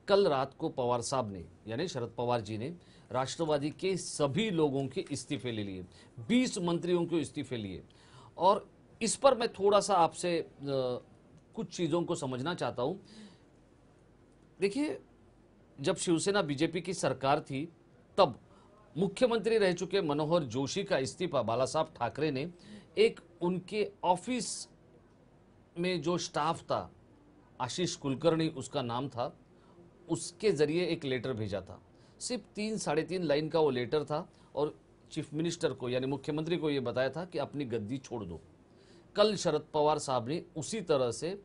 कल रात को पवार साहब ने यानी शरद पवार जी ने राष्ट्रवादी के सभी लोगों के इस्तीफे ले लिए, 20 मंत्रियों के इस्तीफे लिए। और इस पर मैं थोड़ा सा आपसे कुछ चीज़ों को समझना चाहता हूं। देखिए, जब शिवसेना बीजेपी की सरकार थी तब मुख्यमंत्री रह चुके मनोहर जोशी का इस्तीफा बाला साहब ठाकरे ने एक उनके ऑफिस में जो स्टाफ था, आशीष कुलकर्णी उसका नाम था, उसके जरिए एक लेटर भेजा था। सिर्फ 3-3.5 लाइन का वो लेटर था और चीफ मिनिस्टर को यानी मुख्यमंत्री को यह बताया था कि अपनी गद्दी छोड़ दो। कल शरद पवार साहब ने उसी तरह से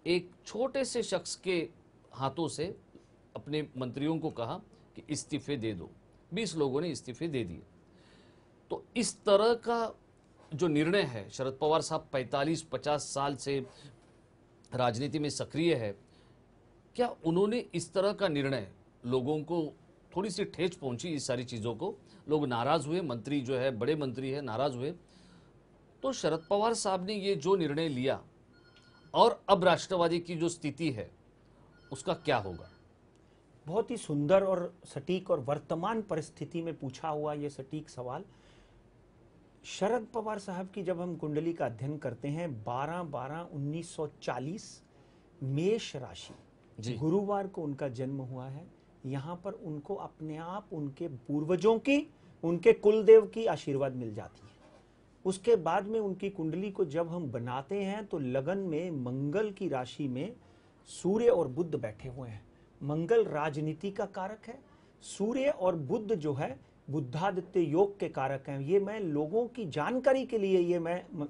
एक छोटे से शख्स के हाथों से अपने मंत्रियों को कहा कि इस्तीफे दे दो। 20 लोगों ने इस्तीफे दे दिए। तो इस तरह का जो निर्णय है, शरद पवार साहब 45-50 साल से राजनीति में सक्रिय है, क्या उन्होंने इस तरह का निर्णय, लोगों को थोड़ी सी ठेस पहुंची इस सारी चीज़ों को, लोग नाराज हुए, मंत्री जो है बड़े मंत्री है नाराज हुए, तो शरद पवार साहब ने ये जो निर्णय लिया और अब राष्ट्रवादी की जो स्थिति है उसका क्या होगा? बहुत ही सुंदर और सटीक और वर्तमान परिस्थिति में पूछा हुआ ये सटीक सवाल। शरद पवार साहब की जब हम कुंडली का अध्ययन करते हैं, 12/12/1940 मेष राशि, गुरुवार को उनका जन्म हुआ है। यहाँ पर उनको अपने आप उनके पूर्वजों की, उनके कुलदेव की आशीर्वाद मिल जाती है। उसके बाद में उनकी कुंडली को जब हम बनाते हैं तो लगन में मंगल की राशि में सूर्य और बुध बैठे हुए हैं। मंगल राजनीति का कारक है, सूर्य और बुध जो है बुद्धादित्य योग के कारक हैं। ये मैं लोगों की जानकारी के लिए, ये मैं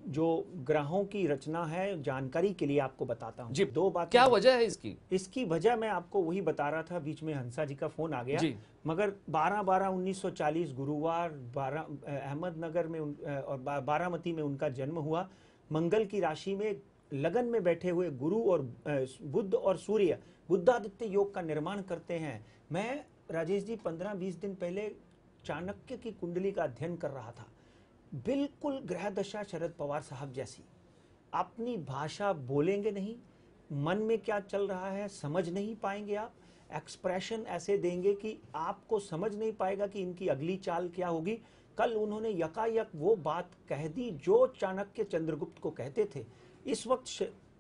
जो ग्रहों की रचना है जानकारी के लिए आपको बताता हूँ। जी, दो बात क्या वजह है इसकी? इसकी वजह मैं आपको वही बता रहा था, बीच में हंसा जी का फोन आ गया। मगर 12/12/1940 गुरुवार अहमदनगर में और बारामती में उनका जन्म हुआ। मंगल की राशि में लगन में बैठे हुए गुरु और बुध और सूर्य बुद्धादित्य योग का निर्माण करते हैं। मैं राजेश जी 15-20 दिन पहले चाणक्य की कुंडली का अध्ययन कर रहा था। बिल्कुल ग्रह दशा शरद पवार साहब जैसी। अपनी भाषा बोलेंगे नहीं, मन में क्या चल रहा है समझ नहीं पाएंगे आप, एक्सप्रेशन ऐसे देंगे कि आपको समझ नहीं पाएगा कि इनकी अगली चाल क्या होगी। कल उन्होंने यकायक वो बात कह दी जो चाणक्य चंद्रगुप्त को कहते थे। इस वक्त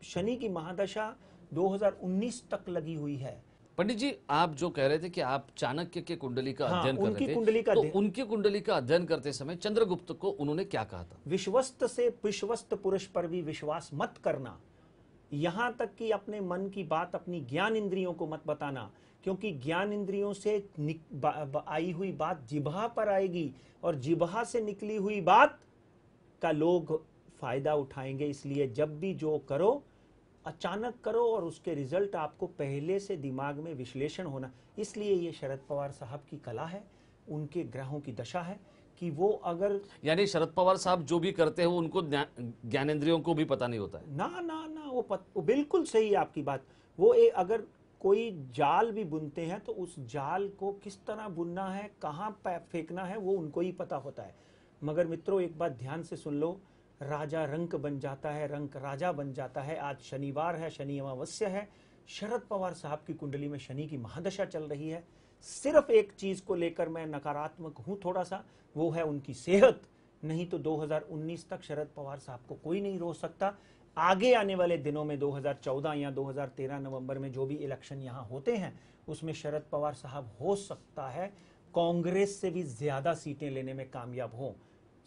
शनि की महादशा 2019 तक लगी हुई है। पंडित जी, आप जो कह रहे थे कि आप चाणक्य के कुंडली का अध्ययन कर रहे थे, तो उनकी कुंडली का अध्ययन करते समय चंद्रगुप्त को उन्होंने क्या कहा था? विश्वस्त से विश्वस्त पुरुष पर भी विश्वास मत करना, यहां तक कि अपने मन की बात अपनी ज्ञान इंद्रियों को मत बताना, क्योंकि ज्ञान इंद्रियों से आई हुई बात जिह्वा पर आएगी और जिह्वा से निकली हुई बात का लोग फायदा उठाएंगे। इसलिए जब भी जो करो अचानक करो और उसके रिजल्ट आपको पहले से दिमाग में विश्लेषण होना। इसलिए ये शरद पवार साहब की कला है, उनके ग्रहों की दशा है कि वो अगर, यानी शरद पवार साहब जो भी करते हैं उनको ज्ञानेंद्रियों को भी पता नहीं होता है। ना ना ना, वो बिल्कुल सही है आपकी बात। वो अगर कोई जाल भी बुनते हैं तो उस जाल को किस तरह बुनना है, कहाँ फेंकना है, वो उनको ही पता होता है। मगर मित्रों, एक बात ध्यान से सुन लो, राजा रंक बन जाता है, रंक राजा बन जाता है। आज शनिवार है, शनि अमावस्या है। शरद पवार साहब की कुंडली में शनि की महादशा चल रही है। सिर्फ एक चीज को लेकर मैं नकारात्मक हूं थोड़ा सा, वो है उनकी सेहत। नहीं तो 2019 तक शरद पवार साहब को कोई नहीं रोक सकता। आगे आने वाले दिनों में 2014 या 2013 नवंबर में जो भी इलेक्शन यहां होते हैं उसमें शरद पवार साहब हो सकता है कांग्रेस से भी ज्यादा सीटें लेने में कामयाब हों।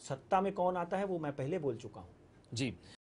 सत्ता में कौन आता है वो मैं पहले बोल चुका हूं। जी।